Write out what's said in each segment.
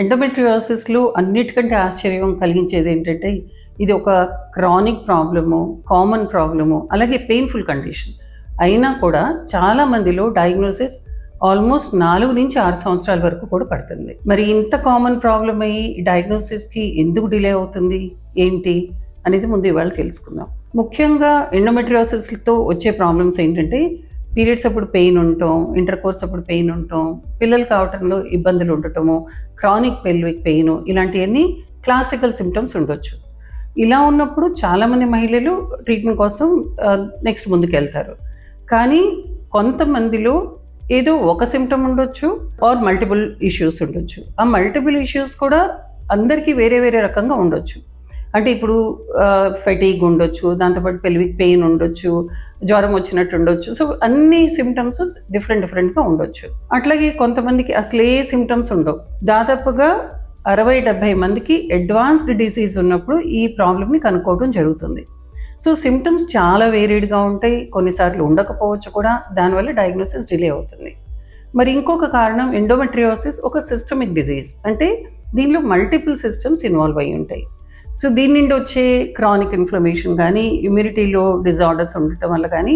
ఎండోమెట్రియోసిస్లో అన్నిటికంటే ఆశ్చర్యం కలిగించేది ఏంటంటే ఇది ఒక క్రానిక్ ప్రాబ్లము, కామన్ ప్రాబ్లము, అలాగే పెయిన్ఫుల్ కండిషన్ అయినా కూడా చాలామందిలో డయాగ్నోసిస్ ఆల్మోస్ట్ 4 నుంచి 6 సంవత్సరాల వరకు కూడా పడుతుంది. మరి ఇంత కామన్ ప్రాబ్లం అయ్యి డయాగ్నోసిస్కి ఎందుకు డిలే అవుతుంది ఏంటి అనేది ముందు ఇవాళ తెలుసుకుందాం. ముఖ్యంగా ఎండోమెట్రియోసిస్తో వచ్చే ప్రాబ్లమ్స్ ఏంటంటే పీరియడ్స్ అప్పుడు పెయిన్ ఉండటం, ఇంటర్ కోర్స్ అప్పుడు పెయిన్ ఉండటం, పిల్లలు కావటంలో ఇబ్బందులు ఉండటము, క్రానిక్ పెల్విక్ పెయిన్, ఇలాంటివన్నీ క్లాసికల్ సిమ్టమ్స్ ఉండొచ్చు. ఇలా ఉన్నప్పుడు చాలామంది మహిళలు ట్రీట్మెంట్ కోసం నెక్స్ట్ ముందుకెళ్తారు. కానీ కొంతమందిలో ఏదో ఒక సిమ్టమ్ ఉండొచ్చు ఆర్ మల్టిపుల్ ఇష్యూస్ ఉండొచ్చు. ఆ మల్టిపుల్ ఇష్యూస్ కూడా అందరికీ వేరే వేరే రకంగా ఉండొచ్చు. అంటే ఇప్పుడు ఫెటీగ్ ఉండొచ్చు, దాంతోపాటు పెల్విక్ పెయిన్ ఉండొచ్చు, జ్వరం వచ్చినట్టు ఉండొచ్చు. సో అన్ని సిమ్టమ్స్ డిఫరెంట్గా ఉండొచ్చు. అట్లాగే కొంతమందికి అసలు ఏ సిమ్టమ్స్ ఉండవు. దాదాపుగా 60-70 మందికి అడ్వాన్స్డ్ డిసీజ్ ఉన్నప్పుడు ఈ ప్రాబ్లమ్ని కనుక్కోవడం జరుగుతుంది. సో సిమ్టమ్స్ చాలా వేరియడ్గా ఉంటాయి, కొన్నిసార్లు ఉండకపోవచ్చు కూడా. దానివల్ల డయాగ్నోసిస్ డిలే అవుతుంది. మరి ఇంకొక కారణం ఎండోమెట్రియోసిస్ ఒక సిస్టమిక్ డిజీజ్, అంటే దీనిలో మల్టిపుల్ సిస్టమ్స్ ఇన్వాల్వ్ అయి ఉంటాయి. సో దీని నుండి వచ్చే క్రానిక్ ఇన్ఫ్లమేషన్ కానీ, ఇమ్యూనిటీలో డిజార్డర్స్ ఉండటం వల్ల కానీ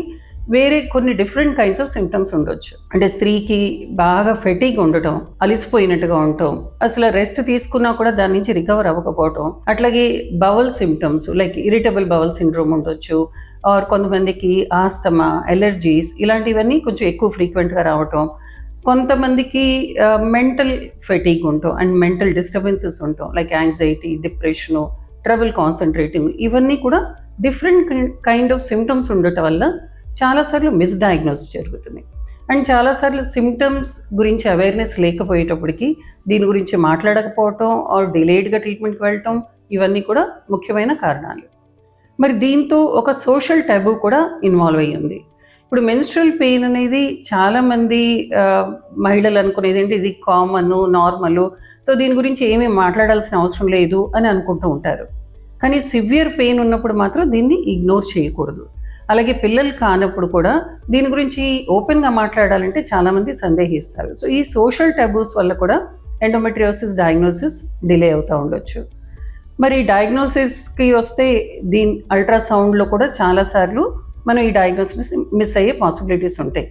వేరే కొన్ని డిఫరెంట్ కైండ్స్ ఆఫ్ సిమ్టమ్స్ ఉండొచ్చు. అంటే స్త్రీకి బాగా ఫెటీగ్ ఉండటం, అలిసిపోయినట్టుగా ఉండటం, అసలు రెస్ట్ తీసుకున్నా కూడా దాని నుంచి రికవర్ అవ్వకపోవటం, అట్లాగే bowel symptoms like irritable bowel syndrome ఉండొచ్చు, ఆర్ కొంతమందికి ఆస్తమా, ఎలర్జీస్, ఇలాంటివన్నీ కొంచెం ఎక్కువ ఫ్రీక్వెంట్గా రావటం, కొంతమందికి మెంటల్ ఫెటీగ్ ఉంటాం అండ్ మెంటల్ డిస్టర్బెన్సెస్ ఉంటాం like anxiety, depression, trouble concentrating, ఇవన్నీ కూడా డిఫరెంట్ కైండ్ ఆఫ్ సిమ్టమ్స్ ఉండటం వల్ల చాలాసార్లు మిస్డయాగ్నోస్ జరుగుతుంది. అండ్ చాలాసార్లు సిమ్టమ్స్ గురించి అవేర్నెస్ లేకపోయేటప్పటికి దీని గురించి మాట్లాడకపోవటం ఆర్ డిలేడ్గా ట్రీట్మెంట్కి వెళ్ళటం, ఇవన్నీ కూడా ముఖ్యమైన కారణాలు. మరి దీంతో ఒక సోషల్ టబూ కూడా ఇన్వాల్వ్ అయ్యి ఉంది. ఇప్పుడు మెన్స్ట్రల్ పెయిన్ అనేది చాలామంది మహిళలు అనుకునేది ఏంటి, ఇది కామన్, నార్మల్, సో దీని గురించి ఏమీ మాట్లాడాల్సిన అవసరం లేదు అని అనుకుంటూ ఉంటారు. కానీ సివియర్ పెయిన్ ఉన్నప్పుడు మాత్రం దీన్ని ఇగ్నోర్ చేయకూడదు. అలాగే పిల్లలు కానప్పుడు కూడా దీని గురించి ఓపెన్గా మాట్లాడాలంటే చాలామంది సందేహిస్తారు. సో ఈ సోషల్ టబూస్ వల్ల కూడా ఎండోమెట్రియోసిస్ డయాగ్నోసిస్ డిలే అవుతూ ఉండొచ్చు. మరి డయాగ్నోసిస్కి వస్తే దీని అల్ట్రాసౌండ్లో కూడా చాలాసార్లు మనం ఈ డయాగ్నోసిస్ మిస్ అయ్యే పాసిబిలిటీస్ ఉంటాయి.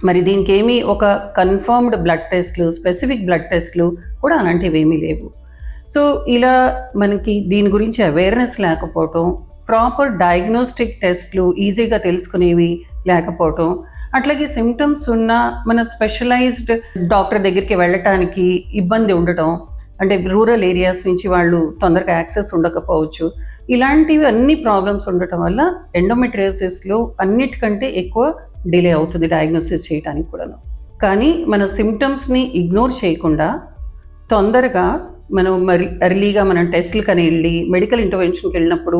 మరి దీనికి ఏమీ ఒక కన్ఫర్మ్డ్ బ్లడ్ టెస్ట్లు, స్పెసిఫిక్ బ్లడ్ టెస్ట్లు కూడా అలాంటివి ఏమీ లేవు. సో ఇలా మనకి దీని గురించి అవేర్నెస్ లేకపోవటం, ప్రాపర్ డయాగ్నోస్టిక్ టెస్ట్లు ఈజీగా తెలుసుకునేవి లేకపోవటం, అట్లాగే సిమ్టమ్స్ ఉన్న మన స్పెషలైజ్డ్ డాక్టర్ దగ్గరికి వెళ్ళటానికి ఇబ్బంది ఉండటం, అంటే రూరల్ ఏరియాస్ నుంచి వాళ్ళు తొందరగా యాక్సెస్ ఉండకపోవచ్చు, ఇలాంటివి అన్ని ప్రాబ్లమ్స్ ఉండటం వల్ల ఎండోమెట్రియోసిస్లో అన్నిటికంటే ఎక్కువ డిలే అవుతుంది డయాగ్నోసిస్ చేయడానికి కూడాను. కానీ మన సిమ్టమ్స్ని ఇగ్నోర్ చేయకుండా తొందరగా మనం ఎర్లీగా మనం టెస్ట్లకని వెళ్ళి మెడికల్ ఇంటర్వెన్షన్కి వెళ్ళినప్పుడు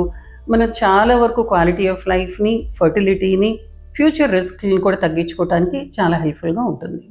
మనం చాలా వరకు క్వాలిటీ ఆఫ్ లైఫ్ని, ఫర్టిలిటీని, ఫ్యూచర్ రిస్క్ని కూడా తగ్గించుకోవడానికి చాలా హెల్ప్ఫుల్గా ఉంటుంది.